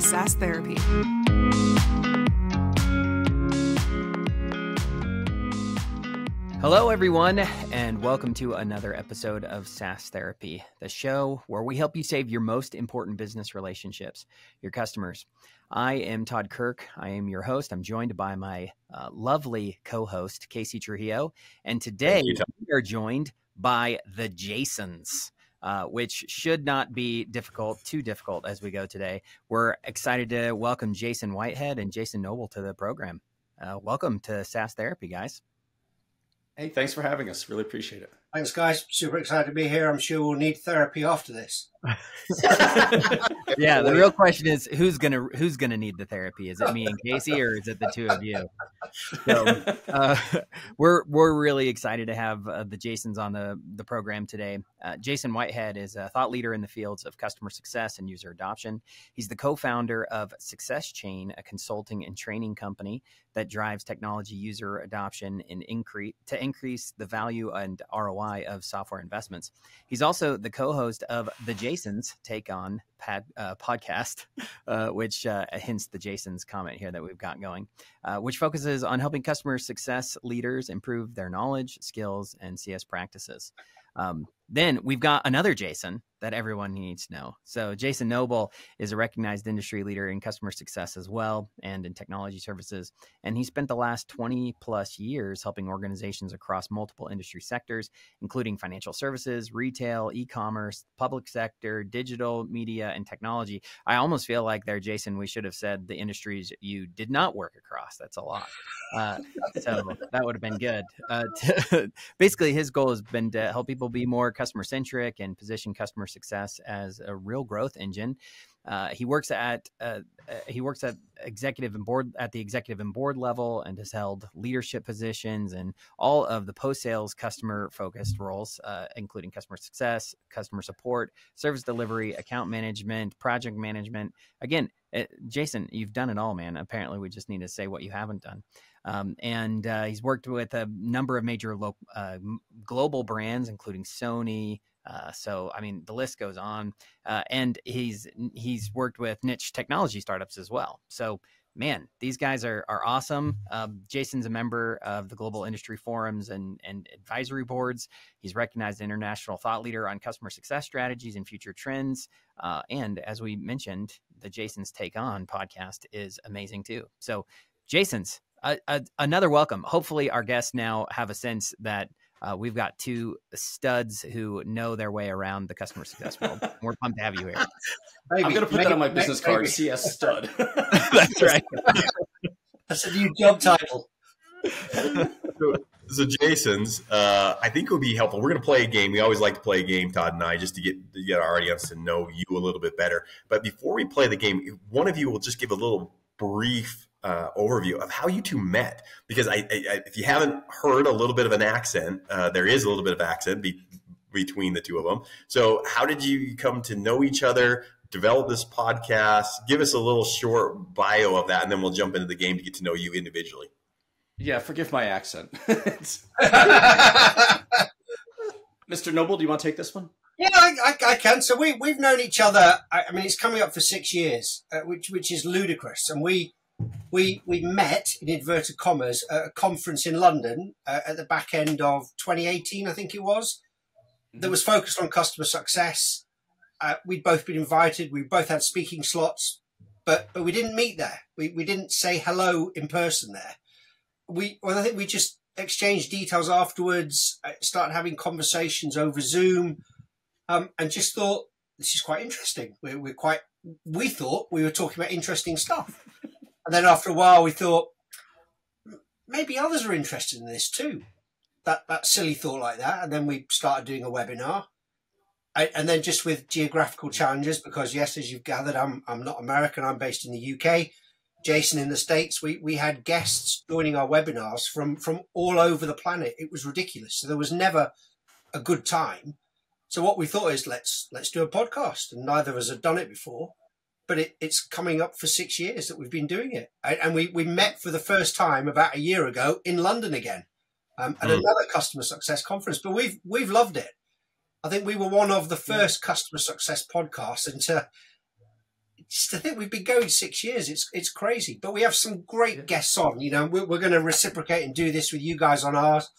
SaaS Therapy. Hello, everyone, and welcome to another episode of SaaS Therapy, the show where we help you save your most important business relationships, your customers. I am Todd Kirk. I am your host. I'm joined by my lovely co-host, Casey Trujillo, and today we are joined by the Jasons. Which should not be too difficult as we go today. We're excited to welcome Jason Whitehead and Jason Noble to the program. Welcome to SaaS Therapy, guys. Hey, thanks for having us. Really appreciate it. Thanks, guys. Super excited to be here. I'm sure we'll need therapy after this. Yeah, the real question is who's gonna need the therapy? Is it me and Casey, or is it the two of you? So we're really excited to have the Jasons on the program today. Jason Whitehead is a thought leader in the fields of customer success and user adoption. He's the co-founder of Success Chain, a consulting and training company that drives technology user adoption and increase the value and ROI of software investments. He's also the co-host of the Jasons Take On podcast, which hints the Jasons comment here that we've got going, which focuses on helping customer success leaders improve their knowledge, skills, and CS practices. Then we've got another Jason that everyone needs to know. So Jason Noble is a recognized industry leader in customer success as well, and in technology services. And he spent the last 20 plus years helping organizations across multiple industry sectors, including financial services, retail, e-commerce, public sector, digital, media, and technology. I almost feel like there, Jason, we should have said the industries you did not work across. That's a lot. So that would have been good. Basically, his goal has been to help people be more customer centric and position customer success as a real growth engine. He works at executive and board level, and has held leadership positions in all of the post-sales customer focused roles, including customer success, customer support, service delivery, account management, project management. Again, Jason, you've done it all, man. Apparently we just need to say what you haven't done. And he's worked with a number of major global brands, including Sony. So, I mean, the list goes on. And he's worked with niche technology startups as well. So, man, these guys are awesome. Jason's a member of the global industry forums and advisory boards. He's recognized international thought leader on customer success strategies and future trends. And as we mentioned, the Jason's Take On podcast is amazing too. So, Jason's, another welcome. Hopefully our guests now have a sense that we've got two studs who know their way around the customer success world. We're pumped to have you here. I'm going to put that on my business card, CS Stud. That's right. That's a new job title. So Jason's, I think it would be helpful. We're going to play a game. We always like to play a game, Todd and I, just to get our audience to know you a little bit better. But before we play the game, if one of you will just give a little brief overview of how you two met, because if you haven't heard a little bit of an accent, there is a little bit of accent between the two of them. So how did you come to know each other, develop this podcast? Give us a little short bio of that, and then we'll jump into the game to get to know you individually. Yeah, forgive my accent. Mr. Noble, do you want to take this one? Yeah, I can. So we've known each other. I mean, it's coming up for 6 years, which is ludicrous. And we met, in inverted commas, at a conference in London at the back end of 2018, I think it was, that was focused on customer success. We'd both been invited. We both had speaking slots, but we didn't meet there. We didn't say hello in person there. I think we just exchanged details afterwards, started having conversations over Zoom, and just thought, this is quite interesting. We thought we were talking about interesting stuff. And then after a while, we thought, maybe others are interested in this too. That silly thought like that. And then we started doing a webinar. And then just with geographical challenges, because yes, as you've gathered, I'm not American. I'm based in the UK. Jason in the States. We had guests joining our webinars from all over the planet. It was ridiculous. So there was never a good time. So what we thought is let's do a podcast. And neither of us had done it before. But it's coming up for 6 years that we've been doing it. And we met for the first time about a year ago in London again, at another customer success conference. But we've loved it. I think we were one of the first customer success podcasts, and just to think we've been going 6 years. It's crazy, but we have some great guests on. You know, we're going to reciprocate and do this with you guys on ours.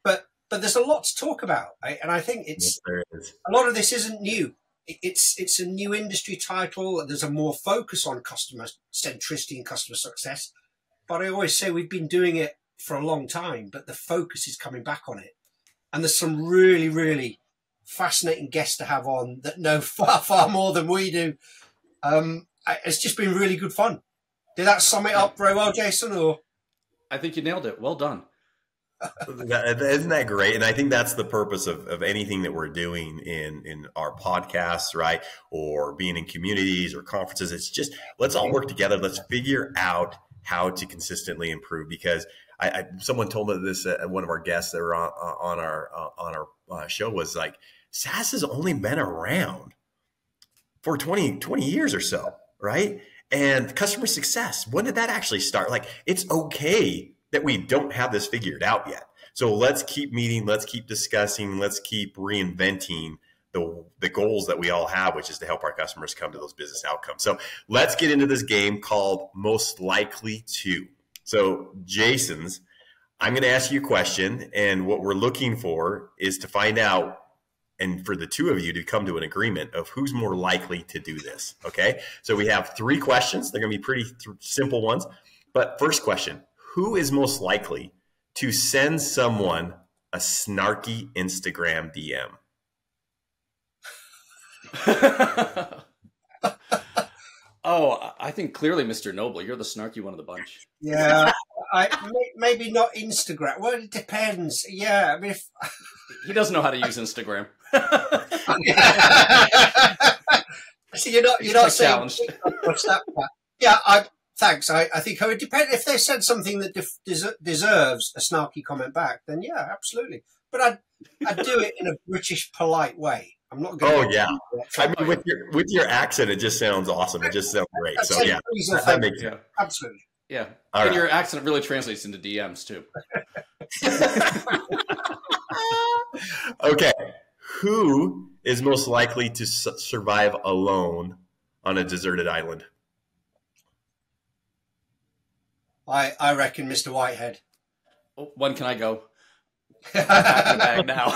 But there's a lot to talk about, right? And I think a lot of this isn't new. It's a new industry title. There's a more focus on customer centricity and customer success. But I always say we've been doing it for a long time, but the focus is coming back on it. And there's some really, really fascinating guests to have on that know far, far more than we do. It's just been really good fun. Did that sum it up very well, Jason? Or I think you nailed it. Well done. Isn't that great? And I think that's the purpose of anything that we're doing in our podcasts, right? Or being in communities or conferences. It's just, let's all work together. Let's figure out how to consistently improve. Because someone told me this, one of our guests that were on our show was like, SaaS has only been around for 20 years or so, right? And customer success, when did that actually start? Like, it's okay that we don't have this figured out yet. So let's keep meeting, let's keep discussing, let's keep reinventing the goals that we all have, which is to help our customers come to those business outcomes. So let's get into this game called Most Likely To. So Jason's, I'm going to ask you a question, and what we're looking for is to find out, and for the two of you to come to an agreement of who's more likely to do this, okay? So we have 3 questions. They're going to be pretty simple ones. But first question, who is most likely to send someone a snarky Instagram DM? Oh, I think clearly, Mr. Noble, you're the snarky one of the bunch. yeah, maybe not Instagram. Well, it depends. Yeah, I mean, He doesn't know how to use Instagram. So you're not saying challenged. Yeah, thanks. I think it would depend if they said something that deserves a snarky comment back. Then yeah, absolutely. But I'd do it in a British polite way. I'm not going. Oh yeah, I mean with your accent, it just sounds awesome. It just sounds great. So yeah, that makes sense. Absolutely. Yeah, All and right. your accent really translates into DMs too. Okay, who is most likely to survive alone on a deserted island? I reckon Mr. Whitehead. Oh, when can I go? I'm packing the bag now.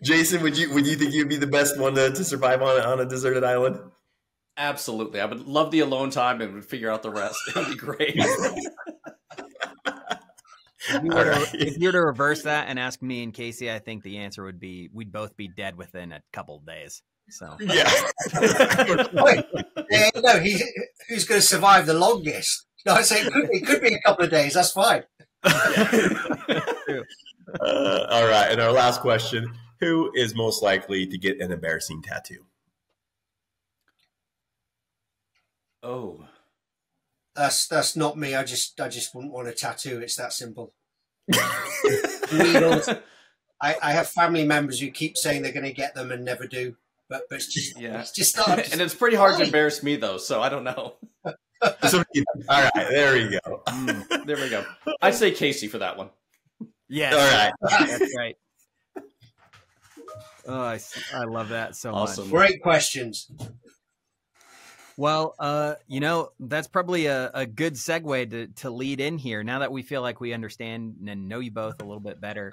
Jason, would you think you'd be the best one to survive on a deserted island? Absolutely. I would love the alone time and would figure out the rest. It would be great. If you were to reverse that and ask me and Casey, I think the answer would be we'd both be dead within a couple of days. So Yeah. No, who's going to survive the longest? No, I say it could be a couple of days. That's fine. All right, and our last question: who is most likely to get an embarrassing tattoo? Oh, That's not me. I just wouldn't want a tattoo. It's that simple. Needles. I have family members who keep saying they're going to get them and never do. But it's just It's just not. And it's pretty hard to embarrass me though, so I don't know. All right, there we go. There we go. I'd say Casey for that one. yes, All right. that's right. Oh, I love that so Awesome. much. Great questions. Well, that's probably a good segue to lead in here. Now that we feel like we understand and know you both a little bit better,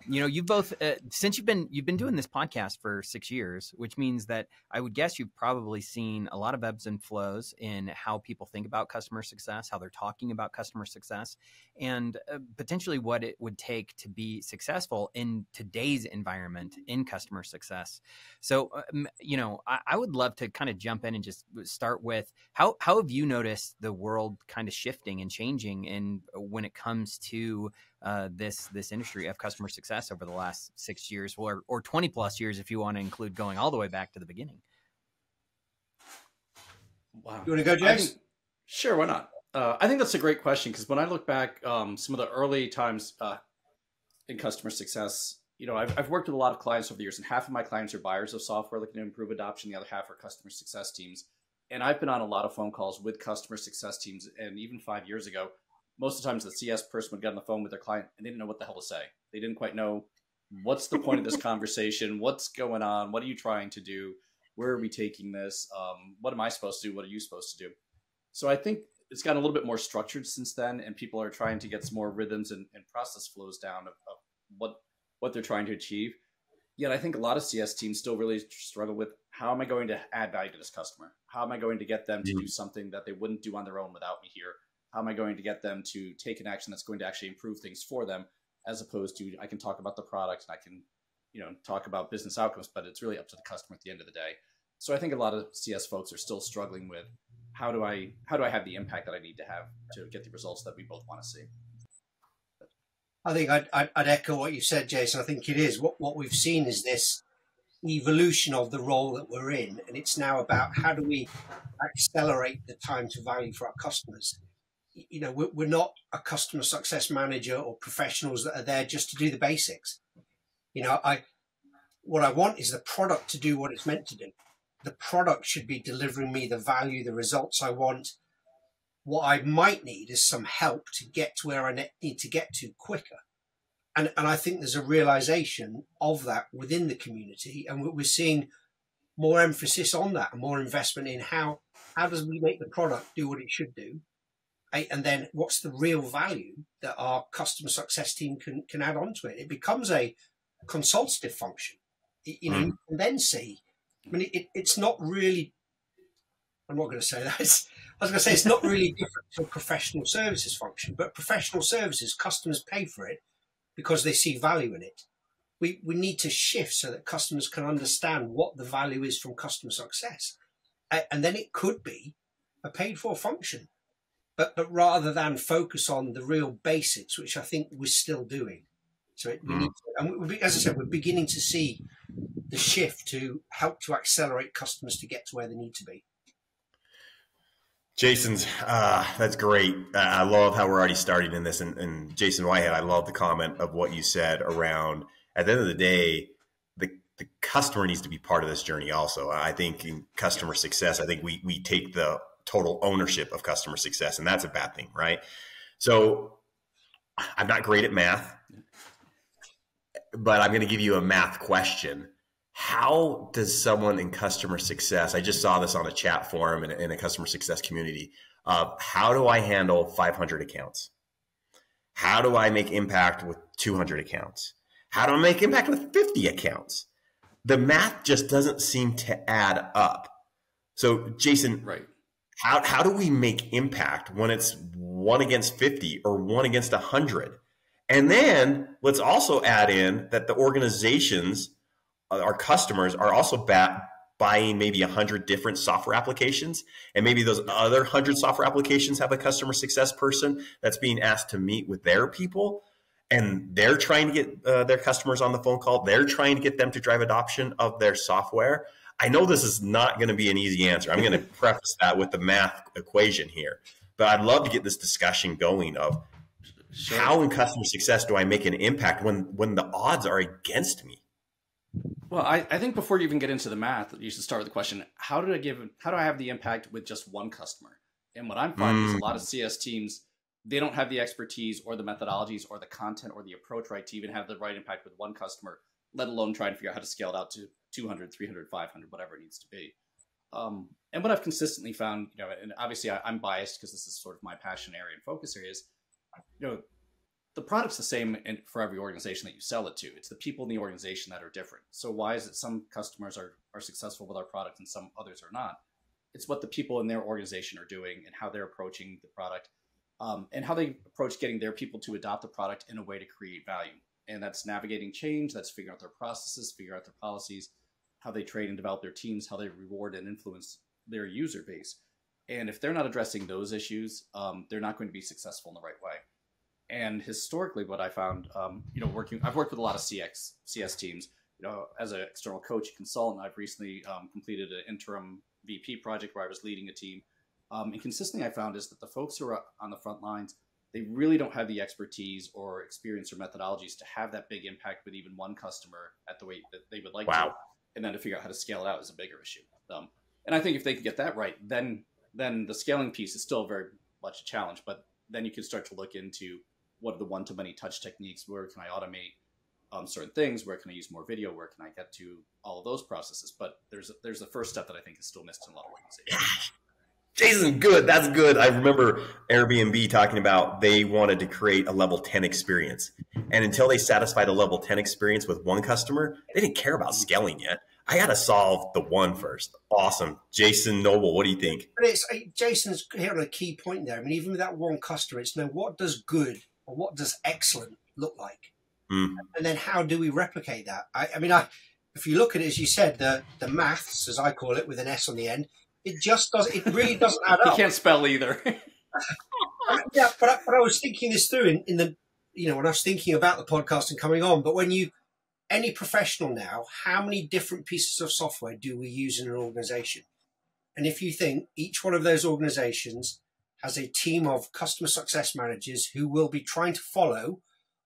you both since you've been doing this podcast for 6 years, which means that I would guess you've probably seen a lot of ebbs and flows in how people think about customer success, how they're talking about customer success, and potentially what it would take to be successful in today's environment in customer success. So, I would love to kind of jump in and just start with how have you noticed the world kind of shifting and changing in when it comes to this industry of customer success over the last 6 years or 20 plus years if you want to include going all the way back to the beginning? Wow. You want to go, James? Sure, why not? I think that's a great question because when I look back, some of the early times in customer success, I've worked with a lot of clients over the years, and half of my clients are buyers of software looking to improve adoption. The other half are customer success teams. And I've been on a lot of phone calls with customer success teams. And even 5 years ago, most of the times the CS person would get on the phone with their client and they didn't know what the hell to say. They didn't quite know What's the point of this conversation? What's going on? What are you trying to do? Where are we taking this? What am I supposed to do? What are you supposed to do? So I think it's gotten a little bit more structured since then, and people are trying to get some more rhythms and process flows down of what they're trying to achieve. Yet I think a lot of CS teams still really struggle with, how am I going to add value to this customer? How am I going to get them to do something that they wouldn't do on their own without me here? How am I going to get them to take an action that's going to actually improve things for them, as opposed to, I can talk about the product and I can, talk about business outcomes, but it's really up to the customer at the end of the day. So I think a lot of CS folks are still struggling with, how do I have the impact that I need to have to get the results that we both want to see? I think I'd echo what you said, Jason. I think it is. What we've seen is this evolution of the role that we're in, and it's now about, how do we accelerate the time to value for our customers? We're not a customer success manager or professionals that are there just to do the basics. What I want is the product to do what it's meant to do. The product should be delivering me the value, the results I want. What I might need is some help to get to where I need to get to quicker. And I think there's a realization of that within the community. And we're seeing more emphasis on that and more investment in how does we make the product do what it should do? And then what's the real value that our customer success team can add on to it? It becomes a consultative function. You can then see, it's not really, I'm not going to say that. I was going to say it's not really different to a professional services function, but professional services, customers pay for it because they see value in it. We need to shift so that customers can understand what the value is from customer success. And then it could be a paid for function, but rather than focus on the real basics, which I think we're still doing. So as I said, we're beginning to see the shift to help to accelerate customers to get to where they need to be. Jason's, that's great. I love how we're already starting in this. And Jason Whitehead, I love the comment of what you said around, at the end of the day, the customer needs to be part of this journey also. I think in customer success, I think we take the total ownership of customer success, and that's a bad thing, right? So I'm not great at math, but I'm going to give you a math question. How does someone in customer success, I just saw this on a chat forum in a customer success community, how do I handle 500 accounts? How do I make impact with 200 accounts? How do I make impact with 50 accounts? The math just doesn't seem to add up. So Jason, right. How do we make impact when it's 1 against 50 or 1 against 100? And then let's also add in that the organizations, our customers, are also buying maybe 100 different software applications. And maybe those other 100 software applications have a customer success person that's being asked to meet with their people. And they're trying to get their customers on the phone call. They're trying to get them to drive adoption of their software. I know this is not going to be an easy answer. I'm going to preface that with the math equation here. But I'd love to get this discussion going of how in customer success do I make an impact when the odds are against me? Well, I think before you even get into the math, you should start with the question, how do I have the impact with just one customer? And what I'm finding is a lot of CS teams, they don't have the expertise or the methodologies or the content or the approach right to even have the right impact with one customer, let alone try and figure out how to scale it out to 200, 300, 500, whatever it needs to be. And what I've consistently found, and obviously I'm biased because this is sort of my passion area and focus areas, the product's the same for every organization that you sell it to. It's the people in the organization that are different. So why is it some customers are successful with our product and some others are not? It's what the people in their organization are doing and how they're approaching the product, and how they approach getting their people to adopt the product in a way to create value. And that's navigating change, that's figuring out their processes, figure out their policies, how they train and develop their teams, how they reward and influence their user base. And if they're not addressing those issues, they're not going to be successful in the right way. And historically, what I found, I've worked with a lot of CS teams. As an external coach and consultant, I've recently completed an interim VP project where I was leading a team. And consistently, I found is that the folks who are on the front lines, they really don't have the expertise or experience or methodologies to have that big impact with even one customer at the rate that they would like to. And then to figure out how to scale it out is a bigger issue. And I think if they can get that right, then the scaling piece is still very much a challenge. But then you can start to look into what are the one-to-many touch techniques, where can I automate certain things? Where can I use more video? Where can I get to all of those processes? But there's the first step that I think is still missed in a lot of organizations. Jason, good. That's good. I remember Airbnb talking about they wanted to create a level 10 experience. And until they satisfied a level 10 experience with one customer, they didn't care about scaling yet. I got to solve the one first. Awesome. Jason Noble, what do you think? But Jason's hit on a key point there. I mean, even with that one customer, it's what does good or what does excellent look like? And then how do we replicate that? I mean, if you look at it, as you said, the maths, as I call it, with an S on the end, it just doesn't. It really doesn't add up. You can't spell either. Yeah, but I was thinking this through in the, when I was thinking about the podcast and coming on. But when any professional now, how many different pieces of software do we use in an organization? And if you think each one of those organizations has a team of customer success managers who will be trying to follow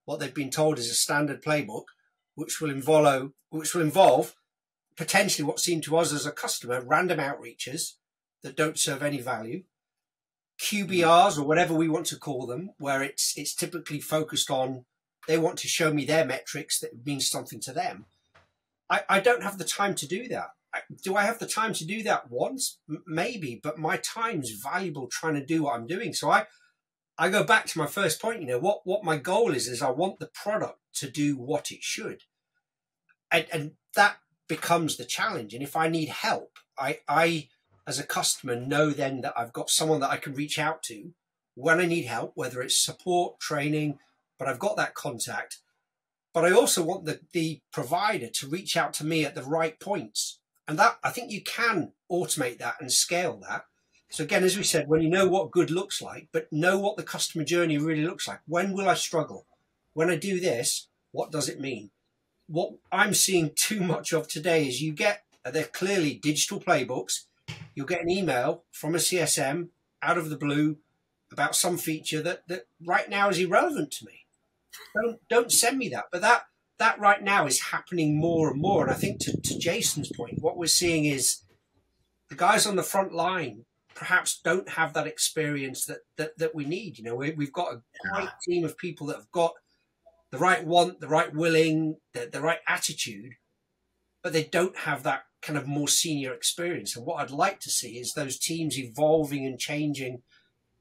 what they've been told is a standard playbook, which will involve potentially what seemed to us as a customer, random outreaches that don't serve any value, QBRs or whatever we want to call them, where it's typically focused on, they want to show me their metrics that means something to them. I don't have the time to do that. Do I have the time to do that once? Maybe, but my time's valuable trying to do what I'm doing. So I go back to my first point, what my goal is I want the product to do what it should. And that becomes the challenge. And if I need help, I as a customer know then that I've got someone that I can reach out to when I need help, whether it's support, training, but I've got that contact. But I also want the provider to reach out to me at the right points. And that, I think you can automate that and scale that. So again, as we said, when you know what good looks like, but know what the customer journey really looks like. When will I struggle? When I do this, what does it mean? What I'm seeing too much of today is they're clearly digital playbooks. You'll get an email from a CSM out of the blue about some feature that right now is irrelevant to me. Don't send me that. But that right now is happening more and more. And I think to Jason's point, what we're seeing is the guys on the front line perhaps don't have that experience that we need. We've got a great team of people that have got the right want, the right willing, the right attitude, but they don't have that kind of more senior experience. And what I'd like to see is those teams evolving and changing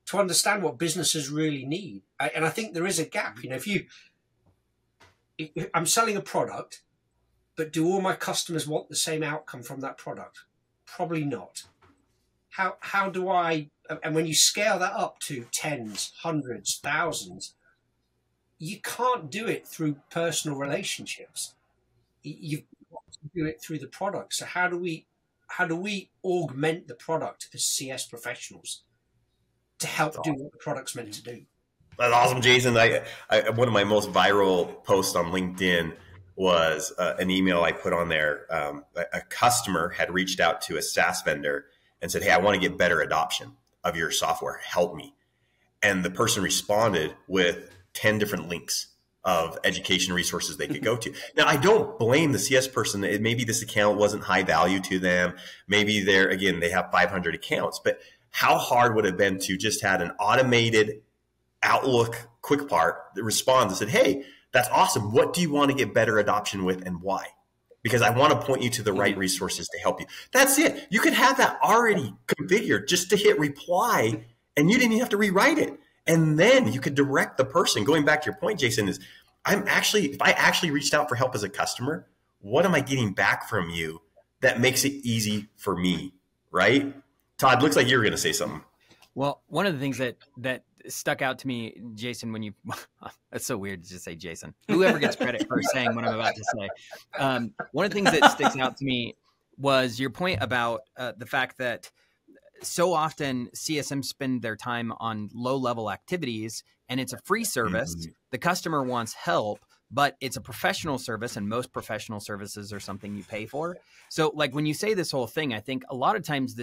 to understand what businesses really need. And I think there is a gap. If I'm selling a product, but do all my customers want the same outcome from that product? Probably not. How do I, and when you scale that up to tens, hundreds, thousands, you can't do it through personal relationships. You've got to do it through the product. So how do we augment the product as CS professionals to help do what the product's meant to do? That's awesome, Jason. One of my most viral posts on LinkedIn was an email I put on there. A customer had reached out to a SaaS vendor and said, "Hey, I want to get better adoption of your software. Help me." And the person responded with 10 different links of education resources they could go to. Now, I don't blame the CS person. Maybe this account wasn't high value to them. Maybe they have 500 accounts. But how hard would it have been to just had an automated Outlook quick part that responds and said, "Hey, that's awesome. What do you want to get better adoption with and why? Because I want to point you to the right resources to help you." That's it. You could have that already configured just to hit reply, and you didn't even have to rewrite it. And then you could direct the person. Going back to your point, Jason, is if I actually reached out for help as a customer, what am I getting back from you that makes it easy for me, right? Todd, looks like you were going to say something. Well, one of the things that stuck out to me, Jason, when you that's so weird to just say Jason. Whoever gets credit for saying what I'm about to say. One of the things that sticks out to me was your point about the fact that so often CSMs spend their time on low-level activities, and it's a free service. Mm-hmm. The customer wants help, but it's a professional service, and most professional services are something you pay for. So like when you say this whole thing, I think a lot of times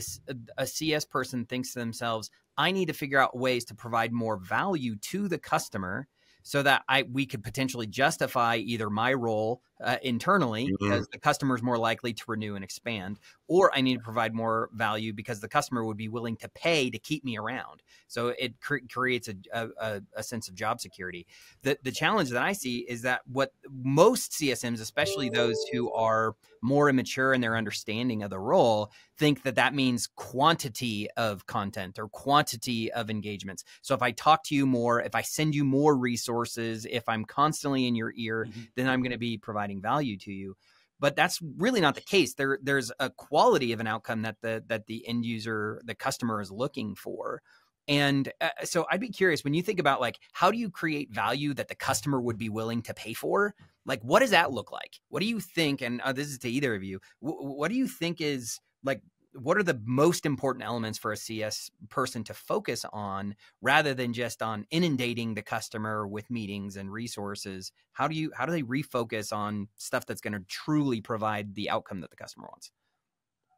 a CS person thinks to themselves, I need to figure out ways to provide more value to the customer so that we could potentially justify either my role internally because the customer is more likely to renew and expand, or I need to provide more value because the customer would be willing to pay to keep me around. So it creates a sense of job security. The challenge that I see is that what most CSMs, especially those who are more immature in their understanding of the role, think that that means quantity of content or quantity of engagements. So if I talk to you more, if I send you more resources, if I'm constantly in your ear, then I'm going to be providing value to you. But that's really not the case. There's a quality of an outcome that the end user, the customer, is looking for. And so I'd be curious, when you think about like, how do you create value that the customer would be willing to pay for? Like, what does that look like? What do you think? And this is to either of you. What do you think is like, what are the most important elements for a CS person to focus on rather than just on inundating the customer with meetings and resources? How do they refocus on stuff that's going to truly provide the outcome that the customer wants?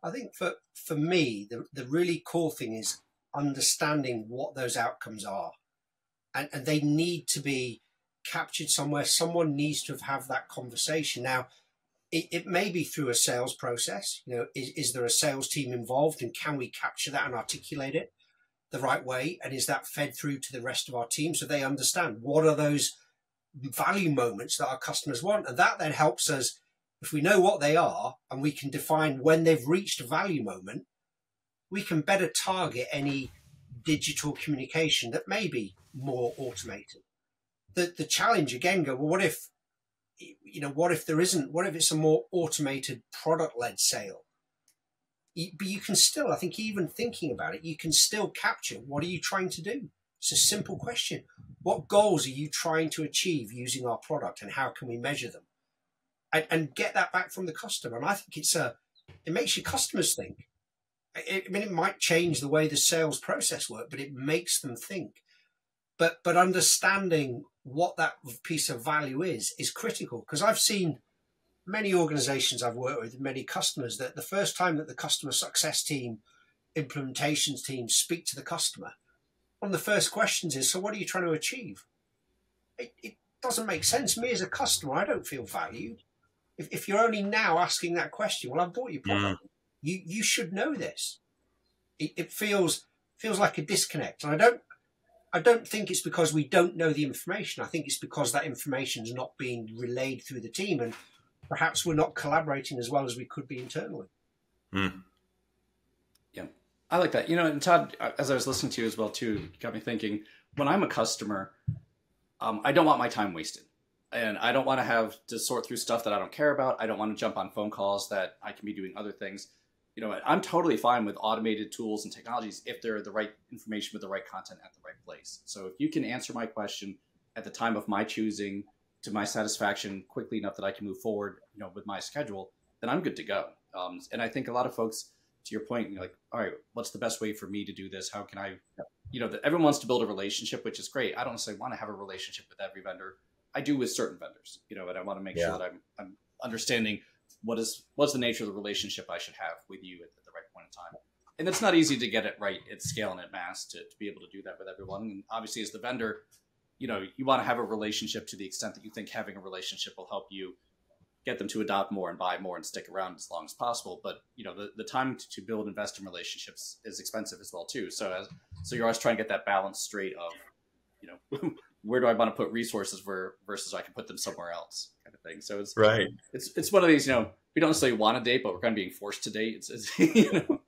I think for me, the really cool thing is understanding what those outcomes are, and they need to be captured somewhere. Someone needs to have that conversation. Now, it may be through a sales process. You know, is there a sales team involved, and can we capture that and articulate it the right way? And is that fed through to the rest of our team so they understand what are those value moments that our customers want? And that then helps us, if we know what they are and we can define when they've reached a value moment, we can better target any digital communication that may be more automated. The challenge again well, what if it's a more automated product-led sale? But you can still, I think, even thinking about it, you can still capture what are you trying to do? It's a simple question. What goals are you trying to achieve using our product, and how can we measure them? And get that back from the customer. And I think it makes your customers think. It might change the way the sales process works, but it makes them think. But understanding what that piece of value is critical, because I've seen many organizations I've worked with, many customers, that the first time that the customer success team, implementations team speak to the customer, one of the first questions is, so what are you trying to achieve? It doesn't make sense. Me as a customer, I don't feel valued. If you're only now asking that question, well, I've bought your product. You should know this. It feels like a disconnect. And I don't think it's because we don't know the information. I think it's because that information is not being relayed through the team, and perhaps we're not collaborating as well as we could be internally. Yeah, I like that. You know, and Todd, as I was listening to you as well too, got me thinking, when I'm a customer, I don't want my time wasted. And I don't want to have to sort through stuff that I don't care about. I don't want to jump on phone calls that I can be doing other things. You know, I'm totally fine with automated tools and technologies if they're the right information with the right content at the right place. So if you can answer my question at the time of my choosing to my satisfaction quickly enough that I can move forward, you know, with my schedule, then I'm good to go. And I think a lot of folks, to your point, you're like, all right, what's the best way for me to do this? How can I, you know, everyone wants to build a relationship, which is great. I don't necessarily want to have a relationship with every vendor. I do with certain vendors, you know, and I want to make sure that I'm understanding what's the nature of the relationship I should have with you at the right point in time. And it's not easy to get it right at scale and at mass to be able to do that with everyone. And obviously as the vendor, you know, you want to have a relationship to the extent that you think having a relationship will help you get them to adopt more and buy more and stick around as long as possible. But, you know, the time to build and invest in relationships is expensive as well too. So you're always trying to get that balance straight of, you know, where do I want to put resources versus I can put them somewhere else, kind of thing. So it's right. It's one of these, you know, we don't necessarily want to date, but we're kind of being forced to date. It's you know.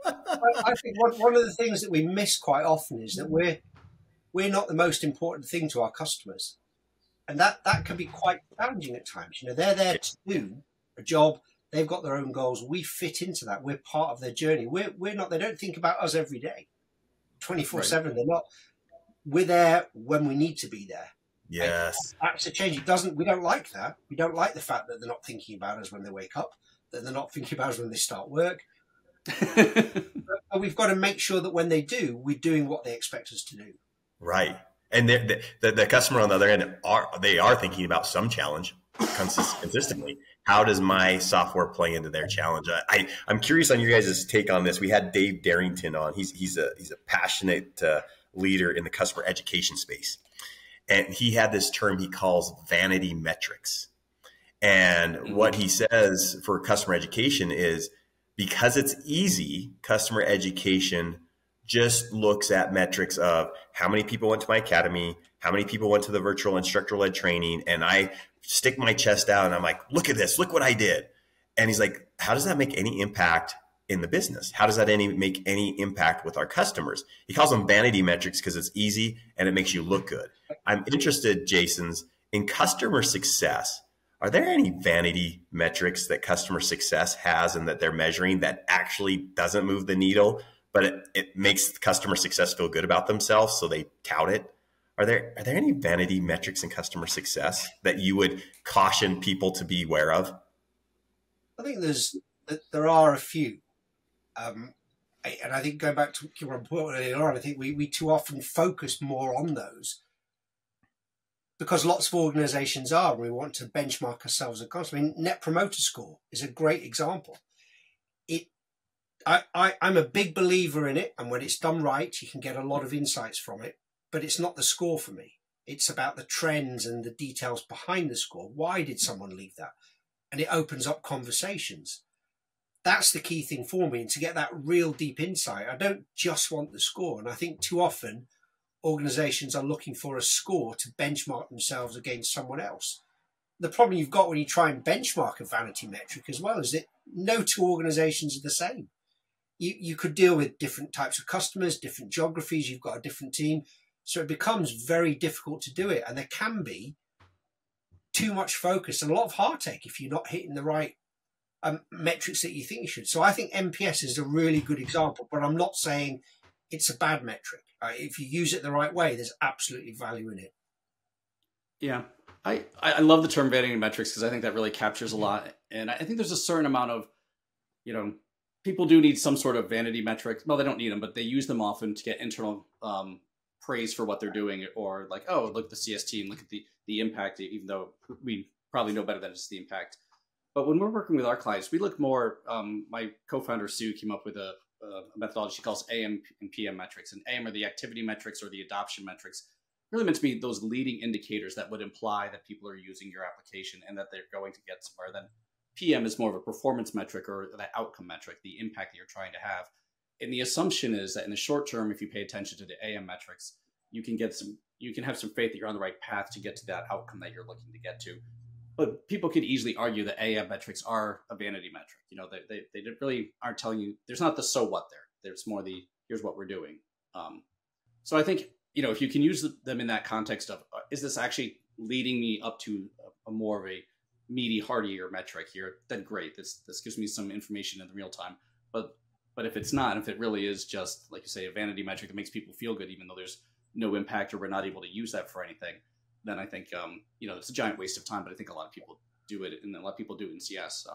I think one of the things that we miss quite often is that we're not the most important thing to our customers, and that can be quite challenging at times. You know, they're there to do a job. They've got their own goals. We fit into that. We're part of their journey. We're not. They don't think about us every day, 24/7. They're not. We're there when we need to be there. Yes. And that's a change. We don't like that. We don't like the fact that they're not thinking about us when they wake up, that they're not thinking about us when they start work. But we've got to make sure that when they do, we're doing what they expect us to do. Right. And the customer on the other end are thinking about some challenge consistently. How does my software play into their challenge? I'm curious on your guys' take on this. We had Dave Darrington on. He's a passionate leader in the customer education space. And he had this term he calls vanity metrics. And what he says for customer education is, because it's easy, customer education just looks at metrics of how many people went to my academy, how many people went to the virtual instructor-led training, and I stick my chest out and I'm like, look at this, look what I did. And he's like, how does that make any impact in the business? How does that make any impact with our customers? He calls them vanity metrics because it's easy and it makes you look good. I'm interested, Jason's, in customer success. Are there any vanity metrics that customer success has and that they're measuring that actually doesn't move the needle, but it makes customer success feel good about themselves, so they tout it? Are there any vanity metrics in customer success that you would caution people to be aware of? I think there are a few. And I think going back to what I put earlier on, I think we too often focus more on those because lots of organizations are. We want to benchmark ourselves against. I mean, Net Promoter Score is a great example. I'm a big believer in it, and when it's done right, you can get a lot of insights from it, but it's not the score for me. It's about the trends and the details behind the score. Why did someone leave that? And it opens up conversations. That's the key thing for me, and to get that real deep insight. I don't just want the score. And I think too often organizations are looking for a score to benchmark themselves against someone else. The problem you've got when you try and benchmark a vanity metric as well is that no two organizations are the same. You could deal with different types of customers, different geographies, you've got a different team. So it becomes very difficult to do it. And there can be too much focus and a lot of heartache if you're not hitting the right metrics that you think you should. So I think NPS is a really good example, but I'm not saying it's a bad metric. If you use it the right way, there's absolutely value in it. Yeah. I love the term vanity metrics because I think that really captures a lot. And I think there's a certain amount of, people do need some sort of vanity metrics. Well, they don't need them, but they use them often to get internal praise for what they're doing, or like, oh, look at the CS team, look at the impact, even though we probably know better than just the impact. But when we're working with our clients, we look more, my co-founder Sue came up with a methodology she calls AM and PM metrics. And AM are the activity metrics or the adoption metrics, really meant to be those leading indicators that would imply that people are using your application and that they're going to get somewhere. Then PM is more of a performance metric or that outcome metric, the impact that you're trying to have. And the assumption is that in the short term, if you pay attention to the AM metrics, you can have some faith that you're on the right path to get to that outcome that you're looking to get to. But people could easily argue that AM metrics are a vanity metric. They really aren't telling you, there's not the so what there. There's more the here's what we're doing. So I think, if you can use them in that context of, is this actually leading me up to a more of a meaty, heartier metric here, then great. This gives me some information in the real time. But if it's not, if it really is just, like you say, a vanity metric that makes people feel good, even though there's no impact or we're not able to use that for anything, then I think, it's a giant waste of time, but I think a lot of people do it, and a lot of people do it in CS.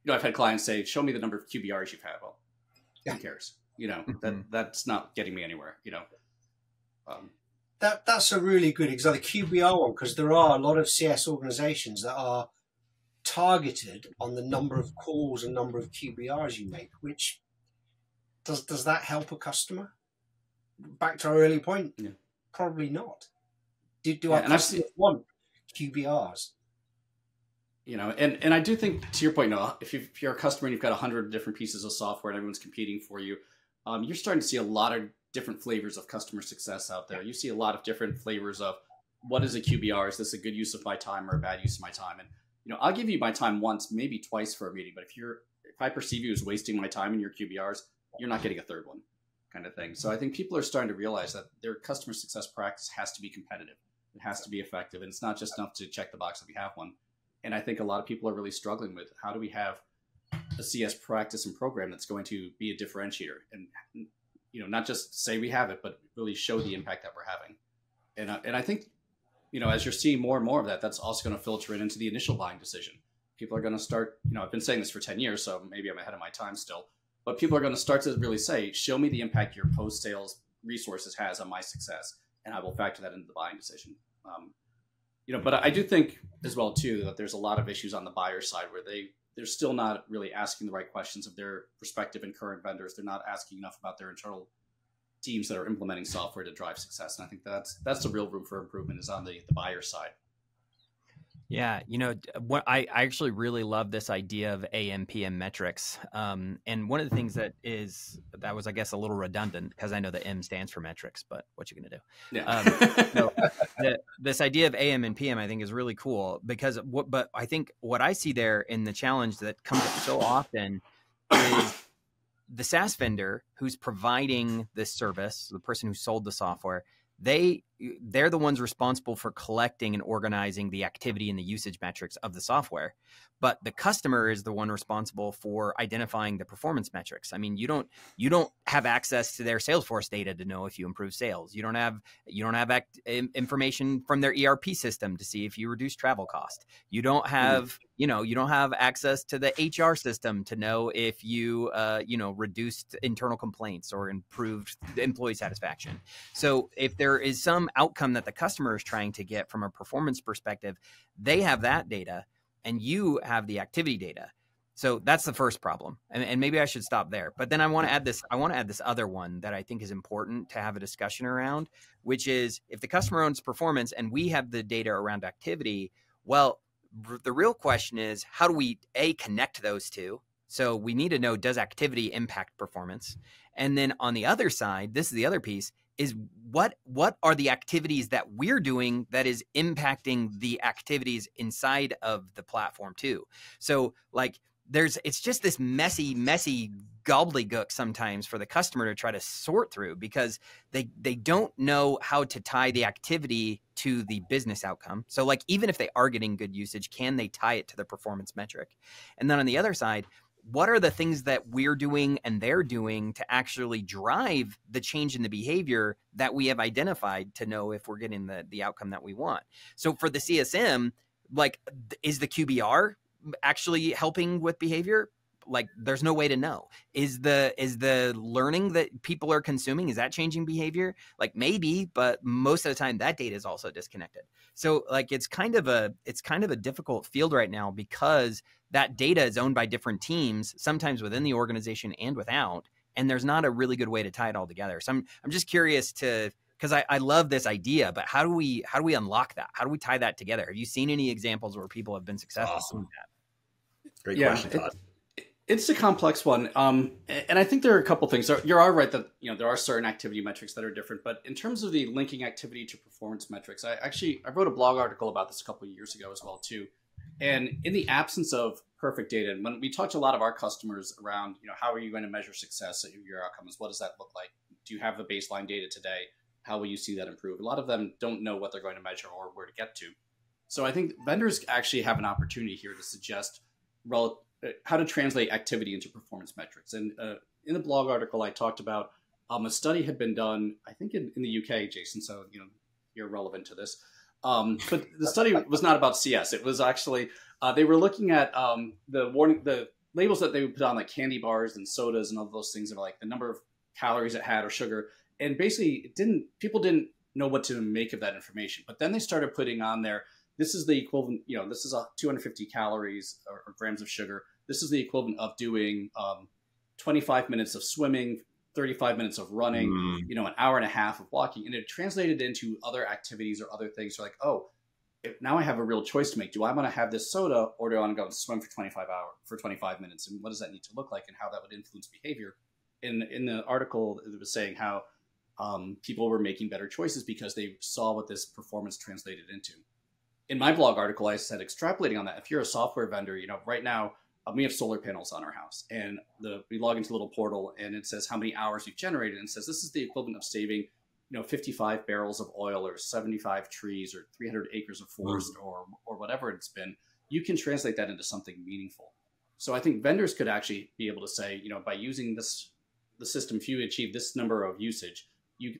I've had clients say, show me the number of QBRs you've had. Well, who cares? That's not getting me anywhere, That's a really good example, the QBR one, because there are a lot of CS organizations that are targeted on the number of calls and number of QBRs you make, which does that help a customer? Back to our early point, probably not. Do our customers want QBRs? And I do think, to your point, Noah, if you're a customer and you've got 100 different pieces of software and everyone's competing for you, you're starting to see a lot of different flavors of customer success out there. You see a lot of different flavors of what is a QBR? Is this a good use of my time or a bad use of my time? And I'll give you my time once, maybe twice for a meeting, but if I perceive you as wasting my time in your QBRs, you're not getting a third one, kind of thing. So I think people are starting to realize that their customer success practice has to be competitive. It has to be effective, and it's not just enough to check the box that we have one. And I think a lot of people are really struggling with, how do we have a CS practice and program that's going to be a differentiator, and not just say we have it, but really show the impact that we're having. And I think, as you're seeing more and more of that, that's also going to filter into the initial buying decision. People are going to start, I've been saying this for 10 years, so maybe I'm ahead of my time still, but people are going to start to really say, show me the impact your post-sales resources has on my success, and I will factor that into the buying decision. But I do think as well, too, that there's a lot of issues on the buyer side where they're still not really asking the right questions of their prospective and current vendors. They're not asking enough about their internal teams that are implementing software to drive success. And I think that's the real room for improvement, is on the buyer side. Yeah, what I actually really love this idea of AM PM metrics. And one of the things that was, I guess, a little redundant because I know the M stands for metrics, but what you gonna do? Yeah. So this idea of AM and PM, I think, is really cool because but I think what I see there in the challenge that comes up so often is the SaaS vendor who's providing this service, the person who sold the software, they're the ones responsible for collecting and organizing the activity and the usage metrics of the software. But the customer is the one responsible for identifying the performance metrics. I mean, you don't have access to their Salesforce data to know if you improve sales. You don't have information from their ERP system to see if you reduce travel cost. You don't have you don't have access to the HR system to know if you reduced internal complaints or improved employee satisfaction. So if there is some outcome that the customer is trying to get from a performance perspective, they have that data and you have the activity data. So that's the first problem. And maybe I should stop there. But then I want to add this other one that I think is important to have a discussion around, which is if the customer owns performance and we have the data around activity, well, the real question is how do we connect those two? So we need to know, does activity impact performance? And then on the other side, this is the other piece, is what are the activities that we're doing that is impacting the activities inside of the platform too? So like it's just this messy gobbledygook sometimes for the customer to try to sort through because they don't know how to tie the activity to the business outcome. So like even if they are getting good usage, can they tie it to the performance metric? And then on the other side, what are the things that we're doing and they're doing to actually drive the change in the behavior that we have identified to know if we're getting the outcome that we want? So for the CSM, like, is the QBR actually helping with behavior? Like, there's no way to know. Is the learning that people are consuming, is that changing behavior? Like maybe, but most of the time that data is also disconnected. So like it's kind of a difficult field right now because that data is owned by different teams, sometimes within the organization and without, and there's not a really good way to tie it all together. So I'm just curious because I love this idea, but how do we unlock that? How do we tie that together? Have you seen any examples where people have been successful doing that? Great question, Todd. It's a complex one. And I think there are a couple things. You're right that there are certain activity metrics that are different, but in terms of the linking activity to performance metrics, I wrote a blog article about this a couple of years ago as well too. And in the absence of perfect data, and when we talk to a lot of our customers around, how are you going to measure success at your outcomes? What does that look like? Do you have the baseline data today? How will you see that improve? A lot of them don't know what they're going to measure or where to get to. So I think vendors actually have an opportunity here to suggest how to translate activity into performance metrics. And in the blog article, I talked about a study had been done, I think in the UK, Jason, so you're relevant to this. But the study was not about CS. It was actually, they were looking at the labels that they would put on like candy bars and sodas and all those things, are like the number of calories it had or sugar. And basically people didn't know what to make of that information. But then they started putting on there, this is the equivalent, this is 250 calories or grams of sugar. This is the equivalent of doing 25 minutes of swimming, 35 minutes of running, an hour and a half of walking. And it translated into other activities or other things. So like, now I have a real choice to make. Do I want to have this soda or do I want to go and swim for 25 minutes? And what does that need to look like and how that would influence behavior? In the article, it was saying how people were making better choices because they saw what this performance translated into. In my blog article, I said, extrapolating on that, if you're a software vendor, right now we have solar panels on our house and we log into a little portal and it says how many hours we've generated and it says this is the equivalent of saving, 55 barrels of oil or 75 trees or 300 acres of forest or whatever it's been. You can translate that into something meaningful. So I think vendors could actually be able to say, by using the system, if you achieve this number of usage,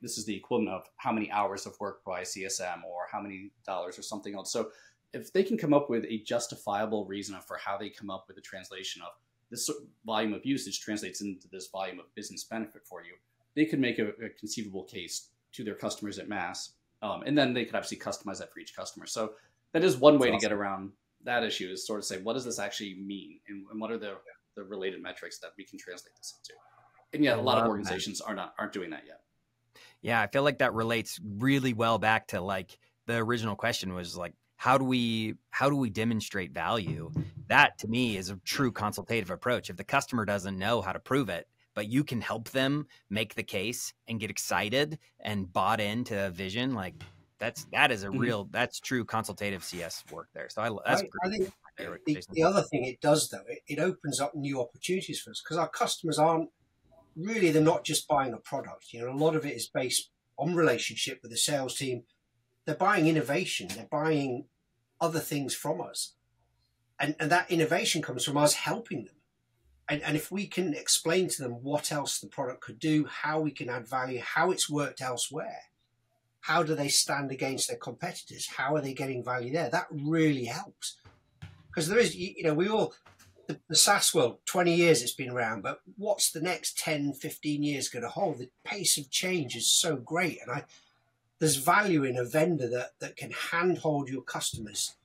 this is the equivalent of how many hours of work by CSM or how many dollars or something else. So if they can come up with a justifiable reason for how they come up with a translation of this volume of usage translates into this volume of business benefit for you, they could make a conceivable case to their customers at mass. And then they could obviously customize that for each customer. So that is one way to get around that issue, is sort of say, what does this actually mean? And what are the related metrics that we can translate this into? And yet a lot of organizations aren't doing that yet. Yeah, I feel like that relates really well back to like the original question was like, how do we demonstrate value? That to me is a true consultative approach. If the customer doesn't know how to prove it, but you can help them make the case and get excited and bought into a vision, like that is a real, that's true consultative CS work there. So that's I think the other thing it does, though, it opens up new opportunities for us, because our customers aren't really, they're not just buying a product. You know, a lot of it is based on relationship with the sales team. They're buying innovation. They're buying other things from us. And that innovation comes from us helping them. And if we can explain to them what else the product could do, how we can add value, how it's worked elsewhere, how do they stand against their competitors, how are they getting value there, that really helps. Because there is, you know, we all, the SaaS world, 20 years it's been around, but what's the next 10, 15 years going to hold? The pace of change is so great. And there's value in a vendor that can handhold your customers.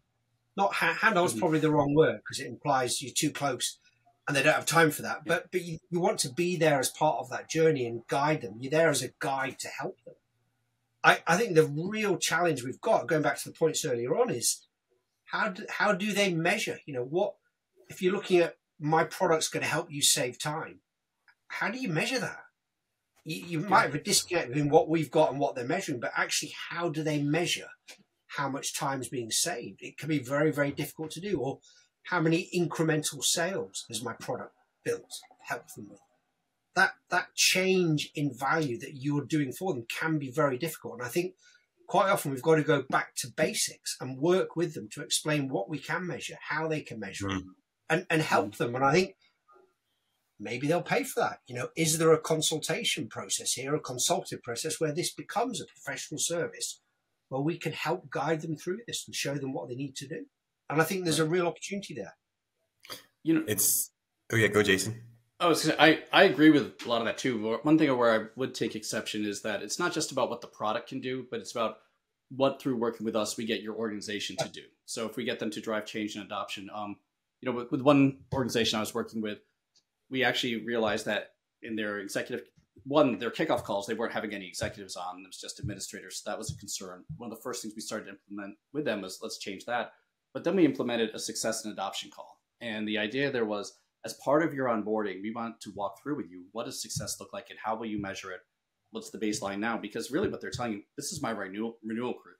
Not handhold is probably the wrong word, because it implies you're too close and they don't have time for that. But you want to be there as part of that journey and guide them. You're there as a guide to help them. I think the real challenge we've got, going back to the points earlier on, is how do they measure? You know, what if you're looking at my product's going to help you save time? How do you measure that? You might have a disconnect between what we've got and what they're measuring, but actually, how do they measure how much time is being saved? It can be very, very difficult to do. Or how many incremental sales has my product built, helped them with? That change in value that you're doing for them can be very difficult. And I think quite often we've got to go back to basics and work with them to explain what we can measure, how they can measure it, and help them. And I think maybe they'll pay for that. You know, is there a consultation process here, a consultative process where this becomes a professional service where we can help guide them through this and show them what they need to do? And I think there's a real opportunity there. You know, go Jason. I agree with a lot of that too. One thing where I would take exception is that it's not just about what the product can do, but it's about what, through working with us, we get your organization to do. So if we get them to drive change and adoption, you know, with one organization I was working with, we actually realized that in their their kickoff calls, they weren't having any executives on. It was just administrators. So that was a concern. One of the first things we started to implement with them was, let's change that. But then we implemented a success and adoption call. And the idea there was, as part of your onboarding, we want to walk through with you, what does success look like and how will you measure it? What's the baseline now? Because really what they're telling you, this is my renewal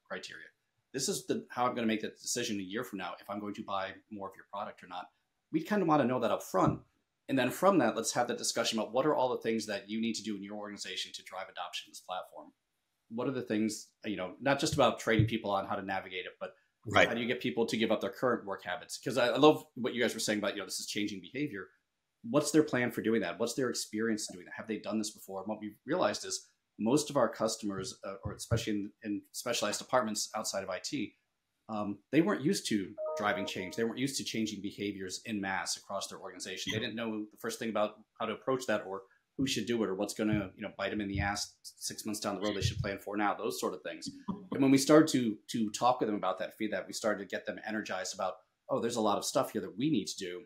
criteria. This is how I'm going to make that decision a year from now if I'm going to buy more of your product or not. We kind of want to know that up front. And then from that, let's have that discussion about what are all the things that you need to do in your organization to drive adoption of this platform. What are the things, you know, not just about training people on how to navigate it, but how do you get people to give up their current work habits? Because I love what you guys were saying about, you know, this is changing behavior. What's their plan for doing that? What's their experience in doing that? Have they done this before? And what we realized is most of our customers, or especially in specialized departments outside of IT, they weren't used to driving change. They weren't used to changing behaviors in mass across their organization. They didn't know the first thing about how to approach that, or who should do it, or what's going to, you know, bite them in the ass 6 months down the road they should plan for now, those sort of things. And when we started to talk with them about that, feed that, we started to get them energized about, oh, there's a lot of stuff here that we need to do.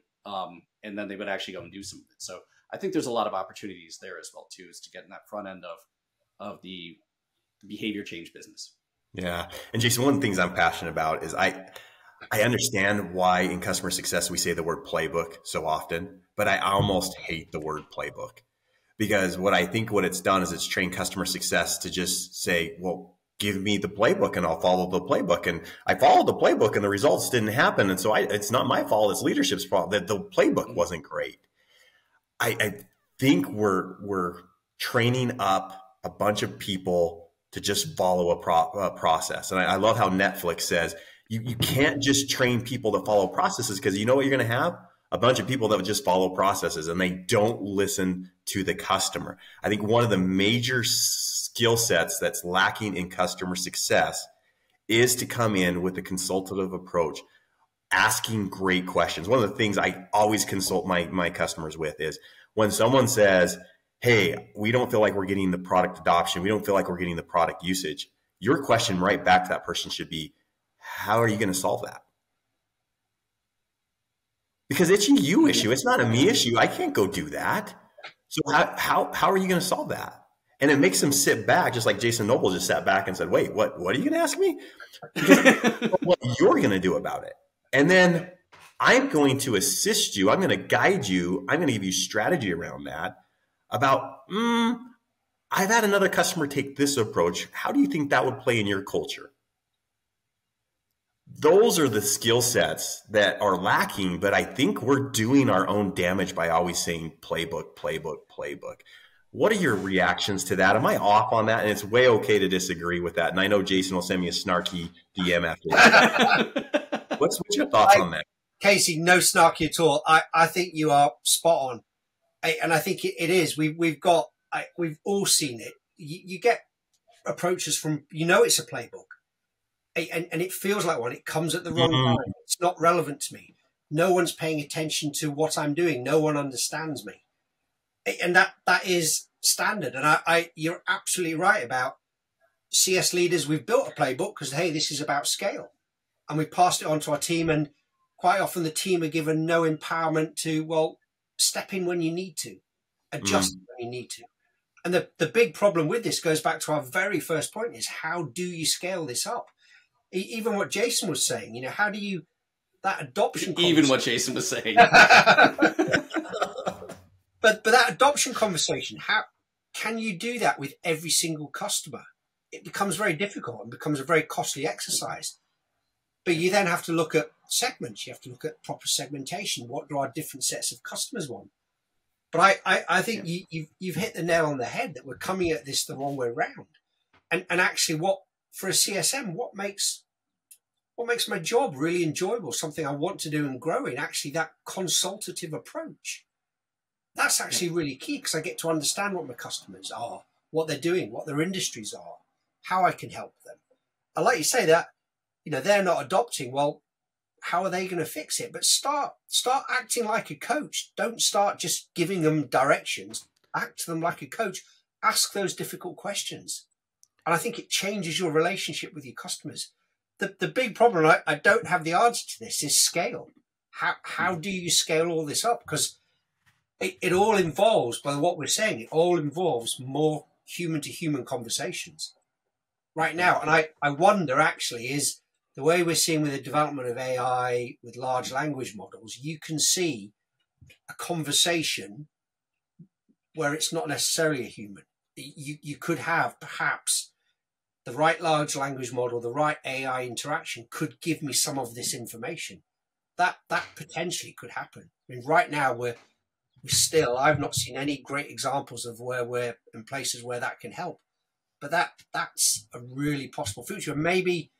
And then they would actually go and do some of it. So I think there's a lot of opportunities there as well, too, is to get in that front end of the behavior change business. Yeah. And Jason, one of the things I'm passionate about is I understand why in customer success we say the word playbook so often, but I almost hate the word playbook, because what it's done is it's trained customer success to just say, well, give me the playbook and I'll follow the playbook. And I followed the playbook and the results didn't happen. And so it's not my fault. It's leadership's fault that the playbook wasn't great. I think we're training up a bunch of people to just follow a process. And I love how Netflix says, you can't just train people to follow processes, because you know what you're going to have? A bunch of people that would just follow processes and they don't listen to the customer. I think one of the major skill sets that's lacking in customer success is to come in with a consultative approach, asking great questions. One of the things I always consult my customers with is when someone says, hey, we don't feel like we're getting the product adoption, we don't feel like we're getting the product usage, your question right back to that person should be, how are you going to solve that? Because it's a you issue. It's not a me issue. I can't go do that. So how are you going to solve that? And it makes them sit back, just like Jason Noble just sat back and said, wait, what are you going to ask me? What you're going to do about it. And then I'm going to assist you. I'm going to guide you. I'm going to give you strategy around that about, I've had another customer take this approach. How do you think that would play in your culture? Those are the skill sets that are lacking, but I think we're doing our own damage by always saying playbook, playbook, playbook. What are your reactions to that? Am I off on that? And it's way okay to disagree with that. And I know Jason will send me a snarky DM after this. What's your thoughts on that? Casey, no snarky at all. I think you are spot on. And I think it is. We've all seen it. You get approaches from, it's a playbook. And it feels like one. It comes at the wrong time. It's not relevant to me. No one's paying attention to what I'm doing. No one understands me. And that is standard. And you're absolutely right about CS leaders. We've built a playbook because, hey, this is about scale. And we passed it on to our team. And quite often the team are given no empowerment to, well, step in when you need to, adjust when you need to. And the big problem with this goes back to our very first point is how do you scale this up? Even what Jason was saying, how do you, that adoption even what Jason was saying. But that adoption conversation, how can you do that with every single customer? It becomes very difficult and becomes a very costly exercise. But you then have to look at segments. You have to look at proper segmentation. What do our different sets of customers want? But I think you've hit the nail on the head that we're coming at this the wrong way around. And actually for a CSM, what makes my job really enjoyable, something I want to do and grow in, actually that consultative approach. That's actually really key because I get to understand what my customers are, what they're doing, what their industries are, how I can help them. I like you say that, they're not adopting. Well, how are they going to fix it? But start acting like a coach. Don't start just giving them directions. Act to them like a coach. Ask those difficult questions. And I think it changes your relationship with your customers. The big problem, I don't have the answer to this, is scale. How do you scale all this up? Because it all involves, by what we're saying, it all involves more human-to-human conversations right now. And I wonder, actually, is the way we're seeing with the development of AI, with large language models, you can see a conversation where it's not necessarily a human. You could have, perhaps, the right large language model, the right AI interaction could give me some of this information. That potentially could happen. I mean, right now, I've not seen any great examples of where we're in places where that can help. But that's a really possible future. Maybe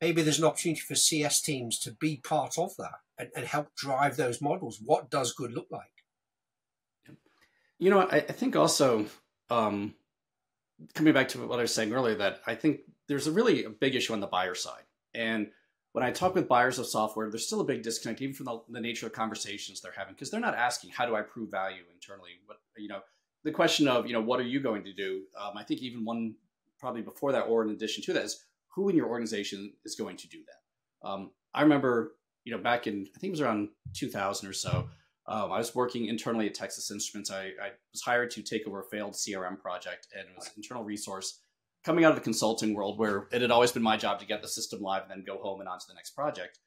there's an opportunity for CS teams to be part of that and help drive those models. What does good look like? I think also, coming back to what I was saying earlier, that I think there's a big issue on the buyer side. And when I talk with buyers of software, there's still a big disconnect, even from the nature of conversations they're having, because they're not asking, how do I prove value internally? The question of, what are you going to do? I think even one probably before that, or in addition to that, is who in your organization is going to do that? I remember, back in, I think it was around 2000 or so, I was working internally at Texas Instruments. I was hired to take over a failed CRM project, and it was an internal resource coming out of the consulting world, where it had always been my job to get the system live and then go home and on to the next project.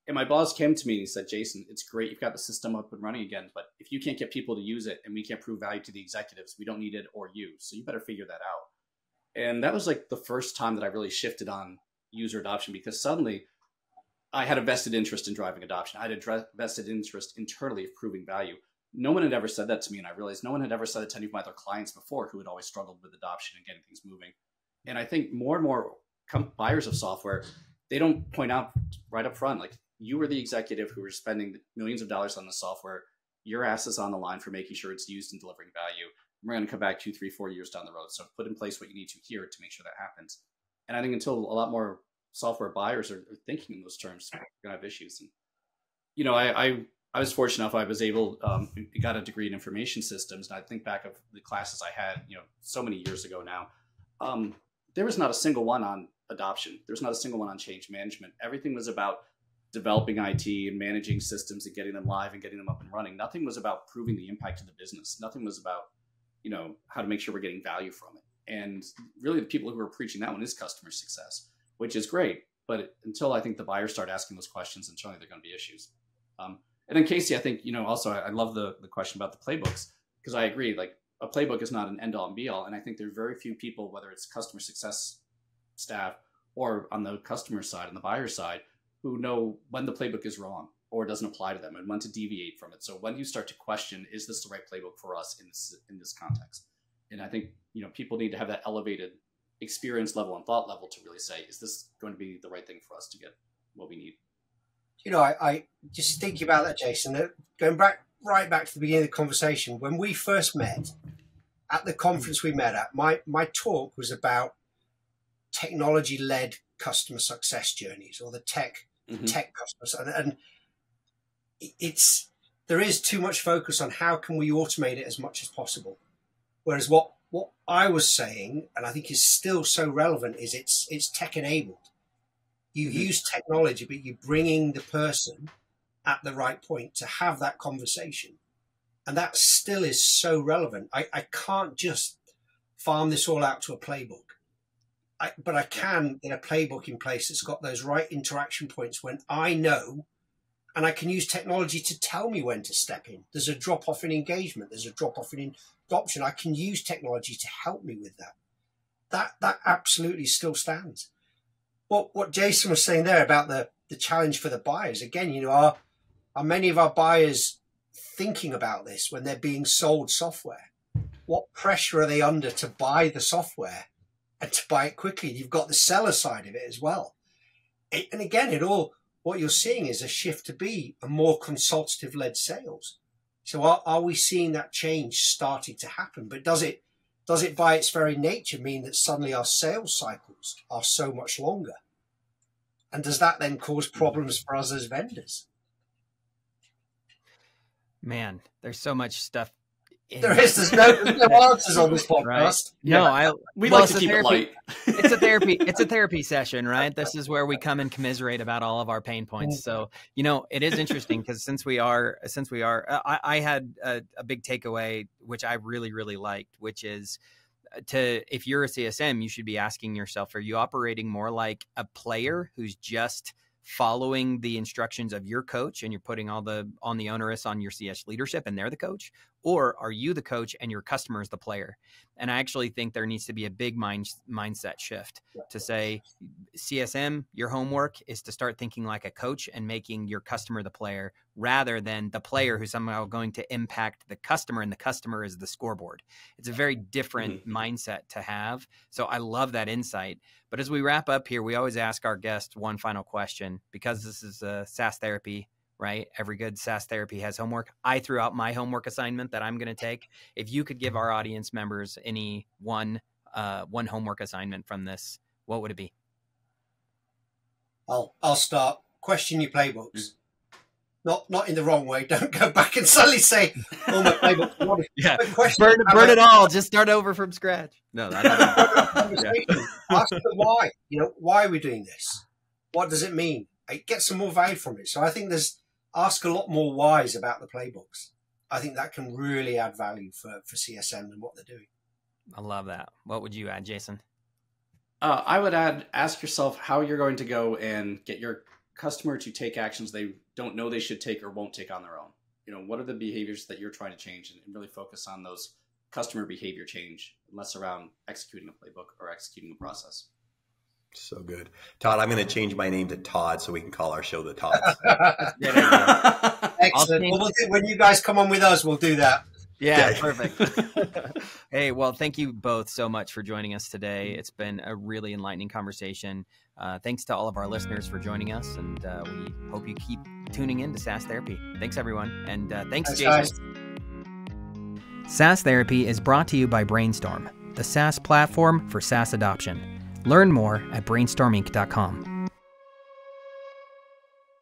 And my boss came to me and he said, Jason, it's great you've got the system up and running again, but if you can't get people to use it and we can't prove value to the executives, we don't need it or you. So you better figure that out. And that was like the first time that I really shifted on user adoption, because suddenly I had a vested interest in driving adoption. I had a vested interest internally of proving value. No one had ever said that to me. And I realized no one had ever said it to any of my other clients before who had always struggled with adoption and getting things moving. And I think more and more buyers of software, they don't point out right up front, like, you were the executive who was spending millions of dollars on the software. Your ass is on the line for making sure it's used and delivering value. And we're going to come back 2, 3, 4 years down the road. So put in place what you need to here to make sure that happens. And I think until a lot more software buyers are thinking in those terms, we're going to have issues. And, I was fortunate enough, I was able, got a degree in information systems. And I think back of the classes I had, so many years ago now, there was not a single one on adoption. There's not a single one on change management. Everything was about developing IT and managing systems and getting them live and getting them up and running. Nothing was about proving the impact to the business. Nothing was about, how to make sure we're getting value from it. And really the people who are preaching that one is customer success, which is great. But until I think the buyers start asking those questions, and certainly there are going to be issues. And then Casey, I think, also I love the question about the playbooks, because I agree, like a playbook is not an end all and be all. And I think there are very few people, whether it's customer success staff or on the customer side, on the buyer side, who know when the playbook is wrong or doesn't apply to them and when to deviate from it. So when you start to question, is this the right playbook for us in this context? And I think, people need to have that elevated experience level and thought level to really say, is this going to be the right thing for us to get what we need? I just thinking about that, Jason, going right back to the beginning of the conversation, when we first met at the conference we met at, my talk was about technology-led customer success journeys, or the tech customers. And there is too much focus on how can we automate it as much as possible. Whereas what I was saying, and I think is still so relevant, is it's tech-enabled. You use technology, but you're bringing the person at the right point to have that conversation. And that still is so relevant. I can't just farm this all out to a playbook. But I can get a playbook in place that's got those right interaction points when I know, and I can use technology to tell me when to step in. There's a drop-off in engagement. There's a drop-off in adoption. I can use technology to help me with that. That absolutely still stands. What Jason was saying there about the challenge for the buyers, again, are many of our buyers thinking about this when they're being sold software? What pressure are they under to buy the software and to buy it quickly? You've got the seller side of it as well. And again, what you're seeing is a shift to be a more consultative-led sales. So are we seeing that change starting to happen? But does it by its very nature mean that suddenly our sales cycles are so much longer? And does that then cause problems for us as vendors? Man, there's so much stuff. There's no answers on this podcast. Right? No, we like to keep it light. It's a therapy session, right? This is where we come and commiserate about all of our pain points. So, it is interesting because since we are, I had a big takeaway, which I really, really liked, which is if you're a CSM, you should be asking yourself, are you operating more like a player who's just following the instructions of your coach and you're putting on the onus on your CS leadership and they're the coach? Or are you the coach and your customer is the player? And I actually think there needs to be a big mindset shift to say, CSM, your homework is to start thinking like a coach and making your customer the player rather than the player who's somehow going to impact the customer and the customer is the scoreboard. It's a very different mindset to have. So I love that insight. But as we wrap up here, we always ask our guests one final question because this is a SaaS therapy, right? Every good SaaS therapy has homework. I threw out my homework assignment that I'm going to take. If you could give our audience members any one homework assignment from this, what would it be? I'll start. Question your playbooks. Not in the wrong way. Don't go back and suddenly say, "Oh, my playbook." Yeah, burn it all. Just start over from scratch. No, that's Ask them why. Why are we doing this? What does it mean? Get some more value from it. So I think ask a lot more whys about the playbooks. I think that can really add value for CSM and what they're doing. I love that. What would you add, Jason? I would ask yourself how you're going to go and get your customer to take actions they don't know they should take or won't take on their own. What are the behaviors that you're trying to change, and really focus on those customer behavior change, less around executing a playbook or executing a process. So good. Todd, I'm going to change my name to Todd so we can call our show the Todds. Excellent. When you guys come on with us, we'll do that. Yeah, perfect. Hey, well, thank you both so much for joining us today. It's been a really enlightening conversation. Thanks to all of our listeners for joining us, and we hope you keep tuning in to SaaS Therapy. Thanks, everyone, and thanks, Jason. Guys. SaaS Therapy is brought to you by Brainstorm, the SaaS platform for SaaS adoption. Learn more at brainstorminc.com.